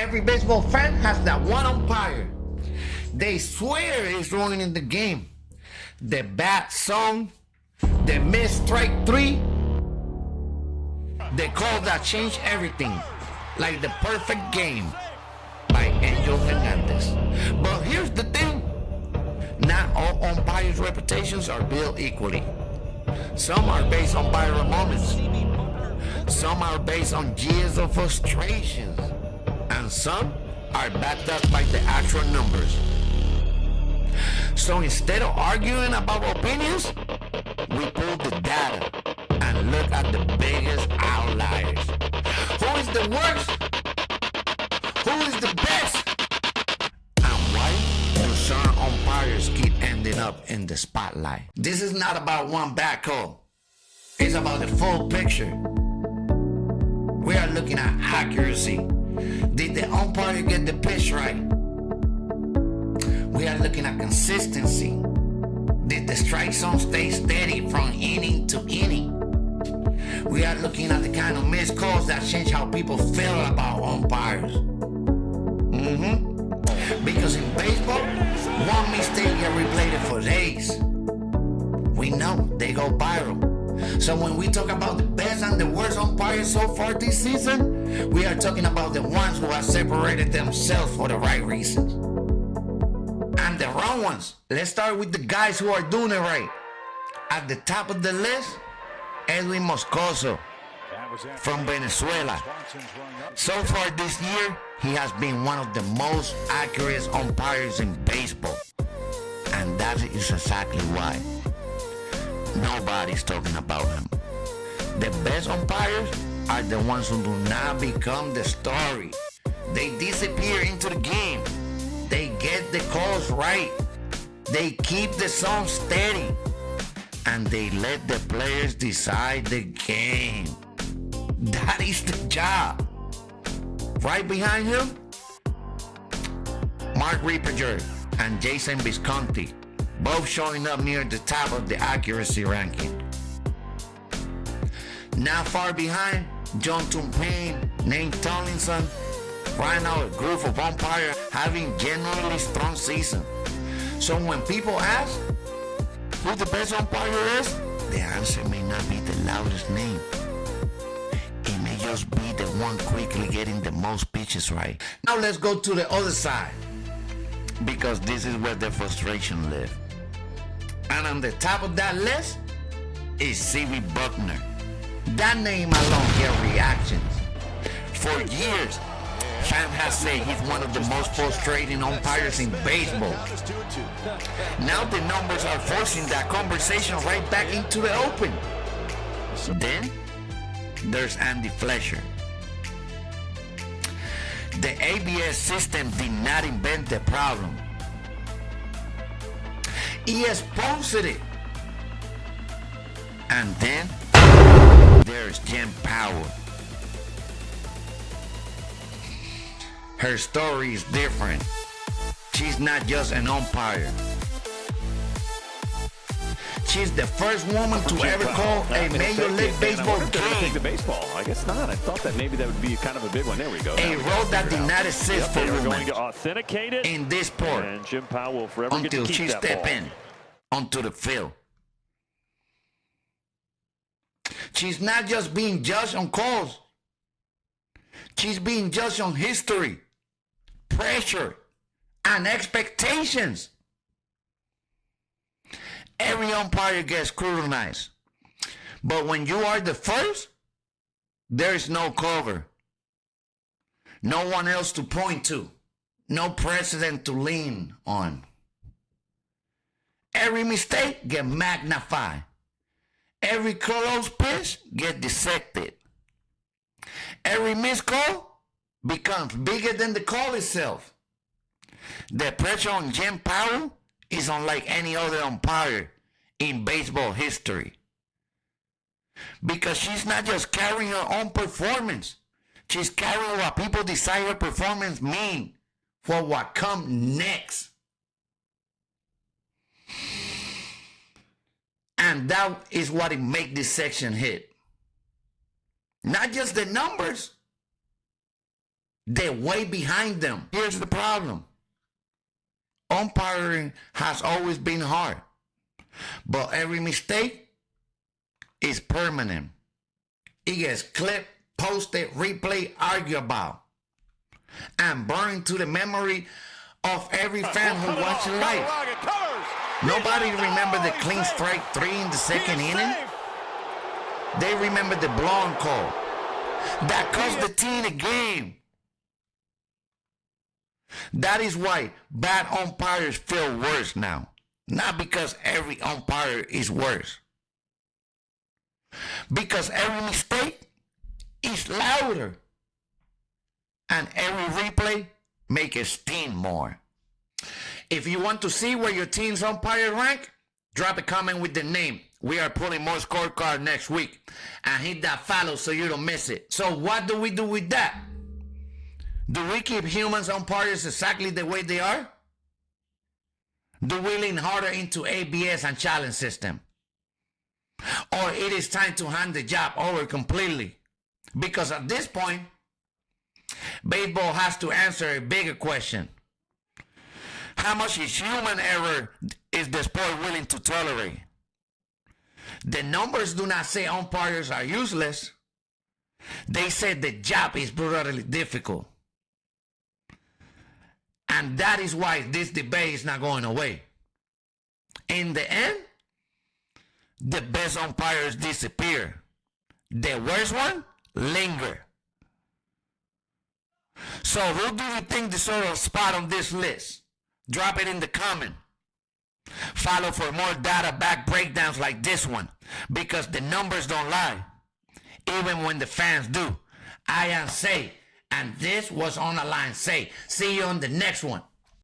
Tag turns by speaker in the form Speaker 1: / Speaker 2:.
Speaker 1: Every baseball fan has that one umpire they swear is ruining the game. The bat song, the missed strike three, the call that changed everything, like the perfect game by Angel Hernandez. But here's the thing, not all umpires' reputations are built equally. Some are based on viral moments, some are based on years of frustrations, and some are backed up by the actual numbers. So instead of arguing about opinions, we pull the data and look at the biggest outliers. Who is the worst? Who is the best? And why do certain umpires keep ending up in the spotlight? This is not about one bad call. It's about the full picture. We are looking at accuracy. Did the umpire get the pitch right? We are looking at consistency. Did the strike zone stay steady from inning to inning? We are looking at the kind of missed calls that change how people feel about umpires. Because in baseball, one mistake get replayed for days. We know they go viral. So when we talk about the best and the worst umpires so far this season, we are talking about the ones who have separated themselves for the right reasons. And the wrong ones. Let's start with the guys who are doing it right. At the top of the list, Edwin Moscoso from Venezuela. So far this year, he has been one of the most accurate umpires in baseball. And that is exactly why nobody's talking about him. The best umpires are the ones who do not become the story. They disappear into the game. They get the calls right. They keep the song steady. And they let the players decide the game. That is the job. Right behind him, Mark Ripperger and Jason Visconti, both showing up near the top of the accuracy ranking. Not far behind, John Tumpain, Nate Tomlinson, right now a group of umpires having genuinely strong season. So when people ask who the best umpire is, the answer may not be the loudest name. It may just be the one quickly getting the most pitches right. Now let's go to the other side, because this is where the frustration lives. And on the top of that list is C.B. Bucknor. That name alone gets reactions. For years, fans have said he's one of the most frustrating umpires in baseball. Now the numbers are forcing that conversation right back into the open. Then there's Andy Fletcher. The ABS system did not invent the problem. He exposed it. And then there's Jen Pawol. Her story is different. She's not just an umpire. She's the first woman to ever call a Major League Baseball game.
Speaker 2: The baseball. I guess not. I thought that maybe that would be kind of a big one. There we go.
Speaker 1: A role that did not exist for women
Speaker 2: going to authenticate it
Speaker 1: in this sport
Speaker 2: and Jen Pawol will forever
Speaker 1: until
Speaker 2: get to
Speaker 1: she
Speaker 2: keep that
Speaker 1: stepped
Speaker 2: ball
Speaker 1: in onto the field. She's not just being judged on calls. She's being judged on history, pressure, and expectations. Every umpire gets scrutinized. But when you are the first, there is no cover. No one else to point to. No precedent to lean on. Every mistake gets magnified. Every close pitch gets dissected. Every missed call becomes bigger than the call itself. The pressure on Jen Pawol is unlike any other umpire in baseball history. Because she's not just carrying her own performance. She's carrying what people decide her performance mean for what comes next. And that is what it makes this section hit. Not just the numbers. They're way behind them. Here's the problem. Umpiring has always been hard, but every mistake is permanent. It gets clipped, posted, replayed, argued about, and burned to the memory of every fan who watched it live. Nobody remember the clean strike 3 in the second inning. They remember the blown call that cost the team a game. That is why bad umpires feel worse now. Not because every umpire is worse. Because every mistake is louder. And every replay makes it sting more. If you want to see where your team's umpire rank, drop a comment with the name. We are pulling more scorecards next week. And hit that follow so you don't miss it. So what do we do with that? Do we keep humans umpires exactly the way they are? Do we lean harder into ABS and challenge system? Or it is time to hand the job over completely? Because at this point, baseball has to answer a bigger question. How much is human error is the sport willing to tolerate? The numbers do not say umpires are useless. They say the job is brutally difficult. And that is why this debate is not going away. In the end, the best umpires disappear. The worst one linger. So who do you think deserves a spot on this list? Drop it in the comment. Follow for more data-backed breakdowns like this one, because the numbers don't lie, even when the fans do. I am Say, and this was On the Line. Say, see you on the next one.